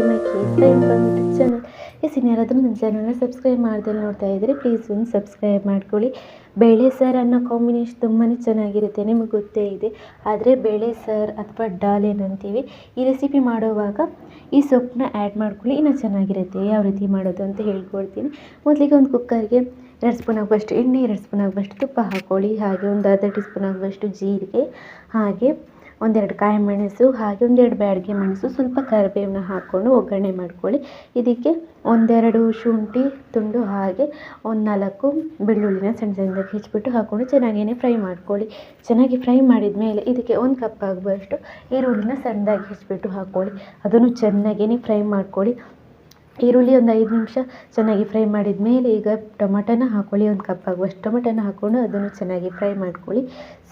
To my case informative channel. ಯಾರಾದರೂ ನನ್ನ ಚಾನಲ್ನ ಸಬ್ಸ್ಕ್ರೈಬ್ ಮಾಡ್ದೆ ನೋಡ್ತಾ ಇದ್ದರೆ ಪ್ಲೀಸ್ ಒಂದು ಸಬ್ಸ್ಕ್ರೈಬ್ ಮಾಡ್ಕೊಳ್ಳಿ. ಬೇಳೆ ಸಾರು ಅನ್ನೋ ಕಾಂಬಿನೇಷನ್ ತುಂಬಾ ಚೆನ್ನಾಗಿರುತ್ತೆ, ನಿಮಗೆ ಗೊತ್ತೇ ಇದೆ. ಆದರೆ ಬೇಳೆ ಸಾರು ಅಥವಾ ಡಾಲ್ ಏನಂತೀವಿ, ಈ ರೆಸಿಪಿ ಮಾಡುವಾಗ ಈ ಸೊಪ್ಪನ್ನ ಆ್ಯಡ್ ಮಾಡ್ಕೊಳ್ಳಿ, ಇನ್ನೂ ಚೆನ್ನಾಗಿರುತ್ತೆ. ಯಾವ ರೀತಿ ಮಾಡೋದು ಅಂತ ಹೇಳ್ಕೊಡ್ತೀನಿ. ಮೊದಲಿಗೆ ಒಂದು ಕುಕ್ಕರ್ಗೆ 2 ಸ್ಪೂನ್ ಆಗುವಷ್ಟು ಎಣ್ಣೆ, 2 ಸ್ಪೂನ್ ಆಗುವಷ್ಟು ತುಪ್ಪ ಹಾಕ್ಕೊಳ್ಳಿ. ಹಾಗೆ ಒಂದು ಅರ್ಧ ಟೀ ಸ್ಪೂನ್ ಆಗುವಷ್ಟು ಜೀರಿಗೆ, ಹಾಗೆ ಒಂದೆರಡು ಕಾಯಿ ಮೆಣಸು, ಹಾಗೆ ಒಂದೆರಡು ಬ್ಯಾಡಗಿ ಮೆಣಸು, ಸ್ವಲ್ಪ ಕರಿಬೇವನ್ನ ಹಾಕ್ಕೊಂಡು ಒಗ್ಗರಣೆ ಮಾಡ್ಕೊಳ್ಳಿ. ಇದಕ್ಕೆ ಒಂದೆರಡು ಶುಂಠಿ ತುಂಡು, ಹಾಗೆ ಒಂದು 4 ಬೆಳ್ಳುಳ್ಳಿನ ಸಣ್ಣ ಸಣ್ಣದಾಗಿ ಹೆಚ್ಚಿಬಿಟ್ಟು ಹಾಕ್ಕೊಂಡು ಚೆನ್ನಾಗೇ ಫ್ರೈ ಮಾಡ್ಕೊಳ್ಳಿ. ಚೆನ್ನಾಗಿ ಫ್ರೈ ಮಾಡಿದ ಮೇಲೆ ಇದಕ್ಕೆ 1 ಕಪ್ ಆಗುವಷ್ಟು ಈರುಳ್ಳಿನ ಸಣ್ಣದಾಗಿ ಹೆಚ್ಚಿಬಿಟ್ಟು ಹಾಕ್ಕೊಳ್ಳಿ. ಅದನ್ನು ಚೆನ್ನಾಗೇ ಫ್ರೈ ಮಾಡ್ಕೊಳ್ಳಿ. ಈರುಳ್ಳಿ ಒಂದು 5 ನಿಮಿಷ ಚೆನ್ನಾಗಿ ಫ್ರೈ ಮಾಡಿದ ಮೇಲೆ ಈಗ ಟೊಮೆಟೊನ ಹಾಕ್ಕೊಳ್ಳಿ. 1 ಕಪ್ ಆಗುವಷ್ಟು ಟೊಮೆಟೊನ ಹಾಕ್ಕೊಂಡು ಅದನ್ನು ಚೆನ್ನಾಗಿ ಫ್ರೈ ಮಾಡ್ಕೊಳ್ಳಿ.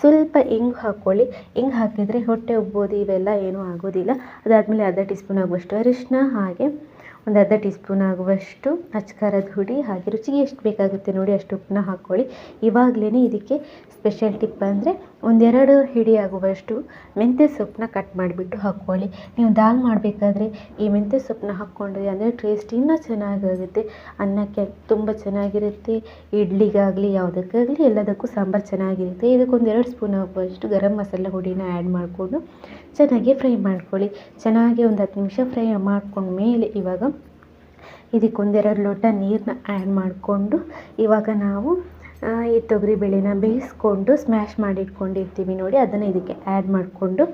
ಸ್ವಲ್ಪ ಇಂಗು ಹಾಕ್ಕೊಳ್ಳಿ. ಇಂಗು ಹಾಕಿದರೆ ಹೊಟ್ಟೆ ಉಬ್ಬೋದು, ಇವೆಲ್ಲ ಏನೂ ಆಗೋದಿಲ್ಲ. ಅದಾದಮೇಲೆ ಅರ್ಧ ಟೀ ಸ್ಪೂನ್ ಆಗುವಷ್ಟು ಅರಿಶಿನ, ಹಾಗೆ ಒಂದು ಅರ್ಧ ಟೀ ಸ್ಪೂನ್ ಆಗುವಷ್ಟು ಅಚ್ಕಾರದ ಹುಡಿ, ಹಾಗೆ ರುಚಿಗೆ ಎಷ್ಟು ಬೇಕಾಗುತ್ತೆ ನೋಡಿ ಅಷ್ಟು ಉಪ್ಪನ್ನ ಹಾಕ್ಕೊಳ್ಳಿ. ಇವಾಗಲೇ ಇದಕ್ಕೆ ಸ್ಪೆಷಲ್ ಟಿಪ್ ಅಂದರೆ 1-2 ಹಿಡಿ ಆಗುವಷ್ಟು ಮೆಂತ್ಯ ಸೊಪ್ಪನ್ನ ಕಟ್ ಮಾಡಿಬಿಟ್ಟು ಹಾಕ್ಕೊಳ್ಳಿ. ನೀವು ದಾಲ್ ಮಾಡಬೇಕಾದ್ರೆ ಈ ಮೆಂತ್ಯ ಸೊಪ್ಪನ್ನ ಹಾಕ್ಕೊಂಡ್ರೆ ಅಂದರೆ ಟೇಸ್ಟ್ ಇನ್ನೂ ಚೆನ್ನಾಗಾಗುತ್ತೆ. ಅನ್ನಕ್ಕೆ ತುಂಬ ಚೆನ್ನಾಗಿರುತ್ತೆ, ಇಡ್ಲಿಗಾಗಲಿ ಯಾವುದಕ್ಕಾಗಲಿ ಎಲ್ಲದಕ್ಕೂ ಸಾಂಬಾರು ಚೆನ್ನಾಗಿರುತ್ತೆ. ಇದಕ್ಕೊಂದು 2 ಸ್ಪೂನ್ ಆಗುವಷ್ಟು ಗರಂ ಮಸಾಲ ಹುಡಿನ ಆ್ಯಡ್ ಮಾಡಿಕೊಂಡು ಚೆನ್ನಾಗಿ ಫ್ರೈ ಮಾಡ್ಕೊಳ್ಳಿ. ಚೆನ್ನಾಗಿ ಒಂದು 10 ನಿಮಿಷ ಫ್ರೈ ಮಾಡ್ಕೊಂಡ್ಮೇಲೆ ಇವಾಗ ಇದಕ್ಕೊಂದೆರಡು ಲೋಟ ನೀರನ್ನ ಆ್ಯಡ್ ಮಾಡಿಕೊಂಡು ಇವಾಗ ನಾವು ಈ ತೊಗರಿಬೇಳೆನ ಬೇಯಿಸ್ಕೊಂಡು ಸ್ಮ್ಯಾಶ್ ಮಾಡಿ ಇಟ್ಕೊಂಡಿರ್ತೀವಿ ನೋಡಿ, ಅದನ್ನು ಇದಕ್ಕೆ ಆ್ಯಡ್ ಮಾಡಿಕೊಂಡು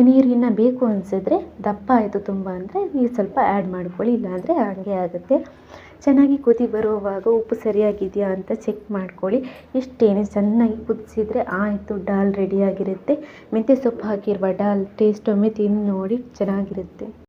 ನೀರಿನ ಬೇಕು ಅನಿಸಿದ್ರೆ, ದಪ್ಪ ಆಯಿತು ತುಂಬ ಅಂದರೆ ನೀರು ಸ್ವಲ್ಪ ಆ್ಯಡ್ ಮಾಡ್ಕೊಳ್ಳಿ, ಇಲ್ಲಾಂದರೆ ಹಾಗೆ ಆಗುತ್ತೆ. ಚೆನ್ನಾಗಿ ಕುದಿ ಬರುವಾಗ ಉಪ್ಪು ಸರಿಯಾಗಿದೆಯಾ ಅಂತ ಚೆಕ್ ಮಾಡ್ಕೊಳ್ಳಿ. ಇಷ್ಟೇನೆ, ಚೆನ್ನಾಗಿ ಕುದಿಸಿದ್ರೆ ಆಯಿತು, ಡಾಲ್ ರೆಡಿಯಾಗಿರುತ್ತೆ. ಮೆಂತ್ಯ ಸೊಪ್ಪು ಹಾಕಿರುವ ಡಾಲ್ ಟೇಸ್ಟ್ ಒಮ್ಮೆ ತಿಂದು ನೋಡಿ, ಚೆನ್ನಾಗಿರುತ್ತೆ.